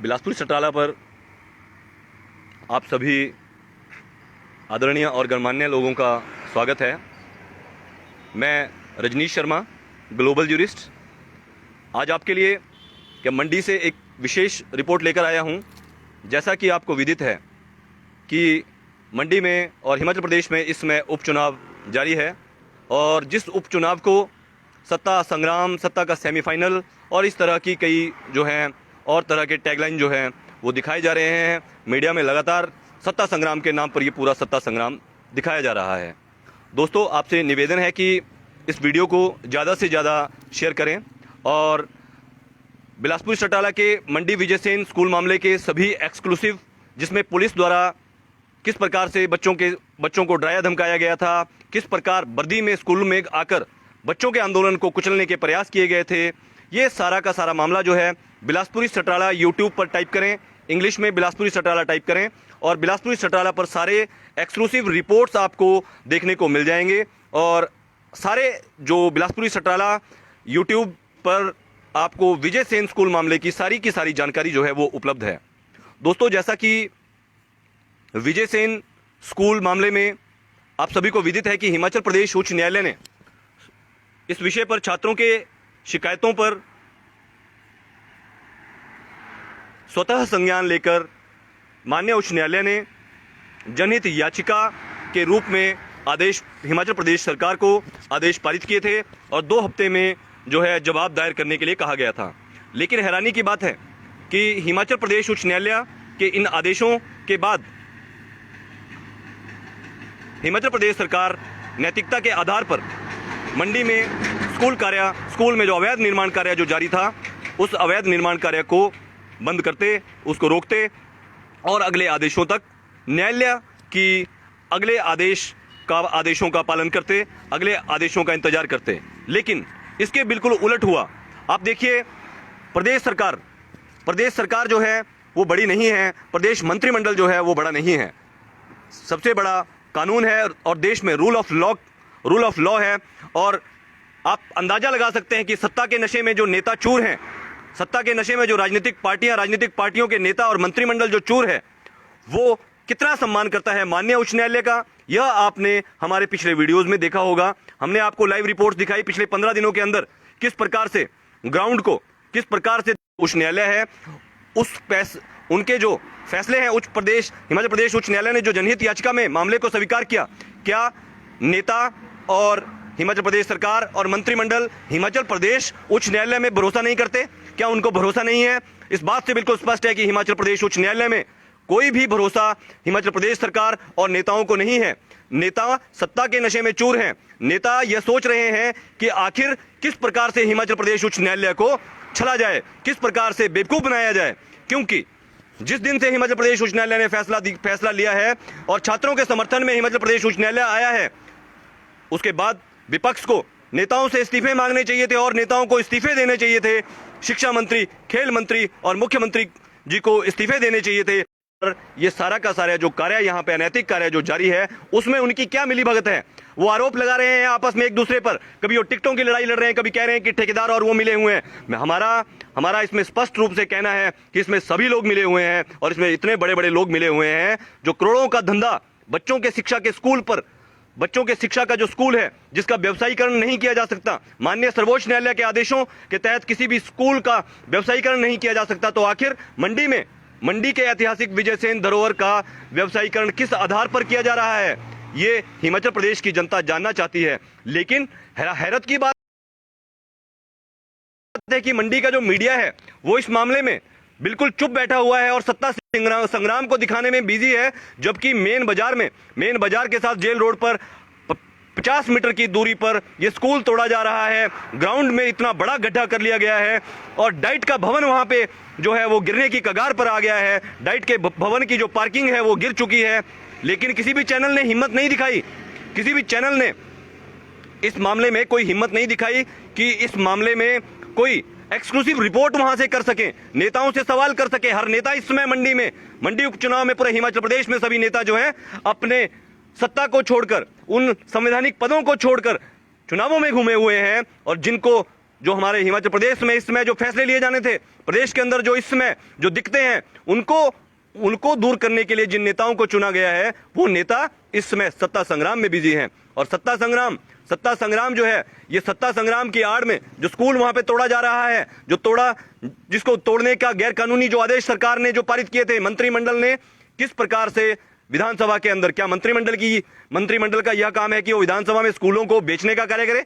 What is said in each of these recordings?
बिलासपुर सटाला पर आप सभी आदरणीय और गणमान्य लोगों का स्वागत है। मैं रजनीश शर्मा, ग्लोबल जूरिस्ट, आज आपके लिए मंडी से एक विशेष रिपोर्ट लेकर आया हूं। जैसा कि आपको विदित है कि मंडी में और हिमाचल प्रदेश में इस समय उपचुनाव जारी है और जिस उपचुनाव को सत्ता संग्राम, सत्ता का सेमीफाइनल और इस तरह की कई जो हैं और तरह के टैगलाइन जो हैं वो दिखाए जा रहे हैं। मीडिया में लगातार सत्ता संग्राम के नाम पर ये पूरा सत्ता संग्राम दिखाया जा रहा है। दोस्तों, आपसे निवेदन है कि इस वीडियो को ज़्यादा से ज़्यादा शेयर करें और बिलासपुर सटाला के मंडी विजयसेन स्कूल मामले के सभी एक्सक्लूसिव, जिसमें पुलिस द्वारा किस प्रकार से बच्चों को डराया धमकाया गया था, किस प्रकार वर्दी में स्कूल में आकर बच्चों के आंदोलन को कुचलने के प्रयास किए गए थे, ये सारा का सारा मामला जो है बिलासपुरी सटाला यूट्यूब पर टाइप करें, इंग्लिश में बिलासपुरी सटाला टाइप करें और बिलासपुरी सटाला पर सारे एक्सक्लूसिव रिपोर्ट्स आपको देखने को मिल जाएंगे। और सारे जो बिलासपुरी सटाला यूट्यूब पर आपको विजयसेन स्कूल मामले की सारी जानकारी जो है वो उपलब्ध है। दोस्तों, जैसा कि विजयसेन स्कूल मामले में आप सभी को विदित है कि हिमाचल प्रदेश उच्च न्यायालय ने इस विषय पर छात्रों के शिकायतों पर स्वतः संज्ञान लेकर माननीय उच्च न्यायालय ने जनहित याचिका के रूप में आदेश हिमाचल प्रदेश सरकार को आदेश पारित किए थे और 2 हफ्ते में जो है जवाब दायर करने के लिए कहा गया था। लेकिन हैरानी की बात है कि हिमाचल प्रदेश उच्च न्यायालय के इन आदेशों के बाद हिमाचल प्रदेश सरकार नैतिकता के आधार पर मंडी में स्कूल में जो अवैध निर्माण कार्य जो जारी था, उस अवैध निर्माण कार्य को बंद करते, उसको रोकते और अगले आदेशों तक न्यायालय की अगले आदेशों का पालन करते, अगले आदेशों का इंतजार करते। लेकिन इसके बिल्कुल उलट हुआ। आप देखिए, प्रदेश सरकार जो है वो बड़ी नहीं है, प्रदेश मंत्रिमंडल जो है वो बड़ा नहीं है। सबसे बड़ा कानून है और देश में रूल ऑफ लॉ है। और आप अंदाजा लगा सकते हैं कि सत्ता के नशे में जो नेता चूर हैं, सत्ता के नशे में जो राजनीतिक पार्टियों के नेता और मंत्रिमंडल जो चूर है, वो कितना सम्मान करता है माननीय उच्च न्यायालय का। यह आपने हमारे पिछले वीडियोस में देखा होगा। हमने आपको लाइव रिपोर्ट्स दिखाई पिछले 15 दिनों के अंदर किस प्रकार से ग्राउंड को, किस प्रकार से उच्च न्यायालय है उनके जो फैसले हैं हिमाचल प्रदेश उच्च न्यायालय ने जो जनहित याचिका में मामले को स्वीकार किया, क्या नेता और हिमाचल प्रदेश सरकार और मंत्रिमंडल हिमाचल प्रदेश उच्च न्यायालय में भरोसा नहीं करते? क्या उनको भरोसा नहीं है? इस बात से बिल्कुल स्पष्ट है कि हिमाचल प्रदेश उच्च न्यायालय में कोई भी भरोसा हिमाचल प्रदेश सरकार और नेताओं को नहीं है। नेता सत्ता के नशे में चूर हैं। नेता यह सोच रहे हैं कि आखिर किस प्रकार से हिमाचल प्रदेश उच्च न्यायालय को छला जाए, किस प्रकार से बेवकूफ बनाया जाए। क्योंकि जिस दिन से हिमाचल प्रदेश उच्च न्यायालय ने फैसला लिया है और छात्रों के समर्थन में हिमाचल प्रदेश उच्च न्यायालय आया है, उसके बाद विपक्ष को नेताओं से इस्तीफे मांगने चाहिए थे और नेताओं को इस्तीफे देने चाहिए थे। शिक्षा मंत्री, खेल मंत्री और मुख्यमंत्री जी को इस्तीफे देने चाहिए थे। और ये सारा का सारा जो कार्य यहाँ पे अनैतिक कार्य जो जारी है, उसमें उनकी क्या मिलीभगत है? वो आरोप लगा रहे हैं आपस में एक दूसरे पर, कभी वो टिकटों की लड़ाई लड़ रहे हैं, कभी कह रहे हैं कि ठेकेदार और वो मिले हुए हैं। हमारा इसमें स्पष्ट रूप से कहना है कि इसमें सभी लोग मिले हुए हैं और इसमें इतने बड़े बड़े लोग मिले हुए हैं जो करोड़ों का धंधा बच्चों के शिक्षा का जो स्कूल है, जिसका व्यवसायीकरण नहीं किया जा सकता, माननीय सर्वोच्च न्यायालय के आदेशों के तहत किसी भी स्कूल का व्यवसायीकरण नहीं किया जा सकता, तो आखिर मंडी के ऐतिहासिक विजयसेन धरोहर का व्यवसायीकरण किस आधार पर किया जा रहा है, ये हिमाचल प्रदेश की जनता जानना चाहती है। लेकिन हैरत की बात है कि मंडी का जो मीडिया है वो इस मामले में बिल्कुल चुप बैठा हुआ है और सत्ता संग्राम को दिखाने में बिजी है, जबकि मेन बाजार के साथ जेल रोड पर 50 मीटर की दूरी पर यह स्कूल तोड़ा जा रहा है। ग्राउंड में इतना बड़ा गड्ढा कर लिया गया है और डाइट का भवन वहां पे जो है वो गिरने की कगार पर आ गया है। डाइट के भवन की जो पार्किंग है वो गिर चुकी है। लेकिन किसी भी चैनल ने हिम्मत नहीं दिखाई, किसी भी चैनल ने इस मामले में कोई हिम्मत नहीं दिखाई कि इस मामले में कोई एक्सक्लूसिव रिपोर्ट वहां से कर सके, नेताओं से सवाल कर सके। हर नेता इस समय मंडी उपचुनाव में पूरे हिमाचल प्रदेश में सभी नेता जो हैं अपने सत्ता को छोड़कर, उन संवैधानिक पदों को छोड़कर चुनावों में घूमे हुए हैं और जो हमारे हिमाचल प्रदेश में इस समय जो फैसले लिए जाने थे, प्रदेश के अंदर जो इस समय जो दिखते हैं, उनको दूर करने के लिए जिन नेताओं को चुना गया है, वो नेता इस समय सत्ता संग्राम में बिजी हैं। और सत्ता संग्राम जो है, ये सत्ता संग्राम की आड़ में जो स्कूल वहां पे तोड़ा जा रहा है, जिसको तोड़ने का गैर कानूनी जो आदेश सरकार ने जो पारित किए थे, मंत्रिमंडल ने किस प्रकार से विधानसभा के अंदर, क्या मंत्रिमंडल का यह काम है कि वो विधानसभा में स्कूलों को बेचने का कार्य करे?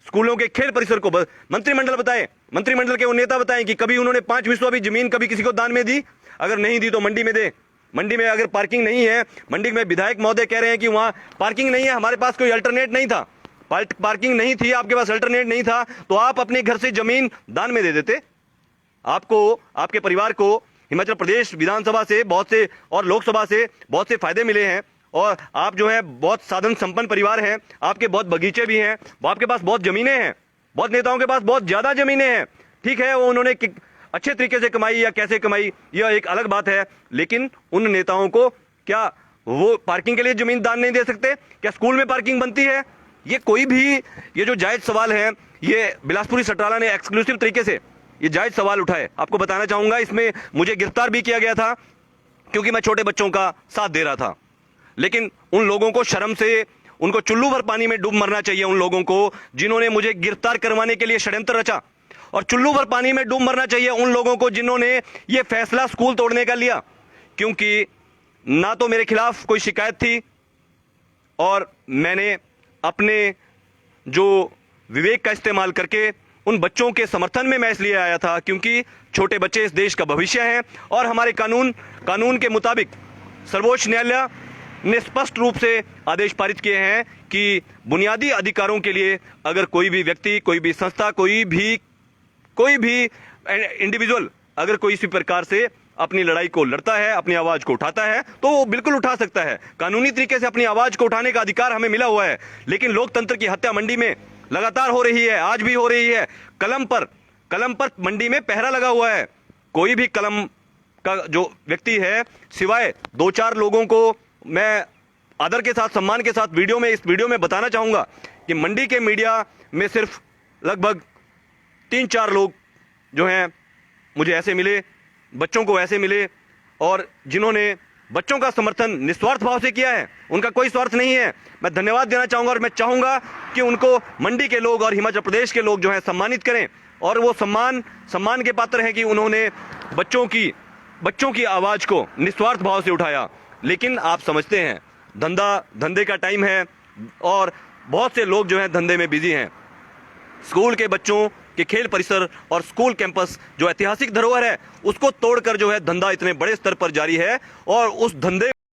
स्कूलों के खेल परिसर को मंत्रिमंडल बताए, मंत्रिमंडल के वो नेता बताएं कि कभी उन्होंने 5 विश्वा भी जमीन कभी किसी को दान में दी? अगर नहीं दी तो मंडी में दे। मंडी में अगर पार्किंग नहीं है, मंडी में विधायक महोदय कह रहे हैं कि वहां पार्किंग नहीं है, हमारे पास कोई अल्टरनेट नहीं था, पार्किंग नहीं थी, आपके पास अल्टरनेट नहीं था, तो आप अपने घर से जमीन दान में दे देते। आपको, आपके परिवार को हिमाचल प्रदेश विधानसभा से बहुत से और लोकसभा से बहुत से फायदे मिले हैं, और आप जो है बहुत साधन संपन्न परिवार हैं, आपके बहुत बगीचे भी हैं, आपके पास बहुत जमीनें हैं, बहुत नेताओं के पास बहुत ज्यादा जमीनें हैं। ठीक है, वो उन्होंने अच्छे तरीके से कमाई या कैसे कमाई, यह एक अलग बात है, लेकिन उन नेताओं को क्या वो पार्किंग के लिए जमीन दान नहीं दे सकते? क्या स्कूल में पार्किंग बनती है? ये कोई भी, ये जो जायज सवाल है, ये बिलासपुरी सटराला ने एक्सक्लूसिव तरीके से ये जायज सवाल उठाए। आपको बताना चाहूंगा, इसमें मुझे गिरफ्तार भी किया गया था क्योंकि मैं छोटे बच्चों का साथ दे रहा था, लेकिन उन लोगों को शर्म से, उनको चुल्लू भर पानी में डूब मरना चाहिए, उन लोगों को जिन्होंने मुझे गिरफ्तार करवाने के लिए षड्यंत्र रचा, और चुल्लू भर पानी में डूब मरना चाहिए उन लोगों को जिन्होंने ये फैसला स्कूल तोड़ने का लिया, क्योंकि ना तो मेरे खिलाफ कोई शिकायत थी, और मैंने अपने जो विवेक का इस्तेमाल करके उन बच्चों के समर्थन में मैं इसलिए आया था क्योंकि छोटे बच्चे इस देश का भविष्य हैं, और हमारे कानून के मुताबिक सर्वोच्च न्यायालय ने स्पष्ट रूप से आदेश पारित किए हैं कि बुनियादी अधिकारों के लिए अगर कोई भी व्यक्ति, कोई भी संस्था, कोई भी इंडिविजुअल अगर कोई इसी प्रकार से अपनी लड़ाई को लड़ता है, अपनी आवाज को उठाता है, तो वो बिल्कुल उठा सकता है। कानूनी तरीके से अपनी आवाज को उठाने का अधिकार हमें मिला हुआ है, लेकिन लोकतंत्र की हत्या मंडी में लगातार हो रही है, आज भी हो रही है। कलम पर मंडी में पहरा लगा हुआ है। कोई भी कलम का जो व्यक्ति है, सिवाय 2-4 लोगों को मैं आदर के साथ, सम्मान के साथ इस वीडियो में बताना चाहूंगा कि मंडी के मीडिया में सिर्फ लगभग 3-4 लोग जो हैं मुझे ऐसे मिले, बच्चों को ऐसे मिले, और जिन्होंने बच्चों का समर्थन निस्वार्थ भाव से किया है, उनका कोई स्वार्थ नहीं है। मैं धन्यवाद देना चाहूंगा, और मैं चाहूंगा कि उनको मंडी के लोग और हिमाचल प्रदेश के लोग जो हैं सम्मानित करें, और वो सम्मान के पात्र हैं कि उन्होंने बच्चों की आवाज को निस्वार्थ भाव से उठाया। लेकिन आप समझते हैं, धंधे का टाइम है, और बहुत से लोग जो हैं धंधे में बिजी हैं। स्कूल के बच्चों के खेल परिसर और स्कूल कैंपस जो ऐतिहासिक धरोहर है, उसको तोड़कर जो है धंधा इतने बड़े स्तर पर जारी है, और उस धंधे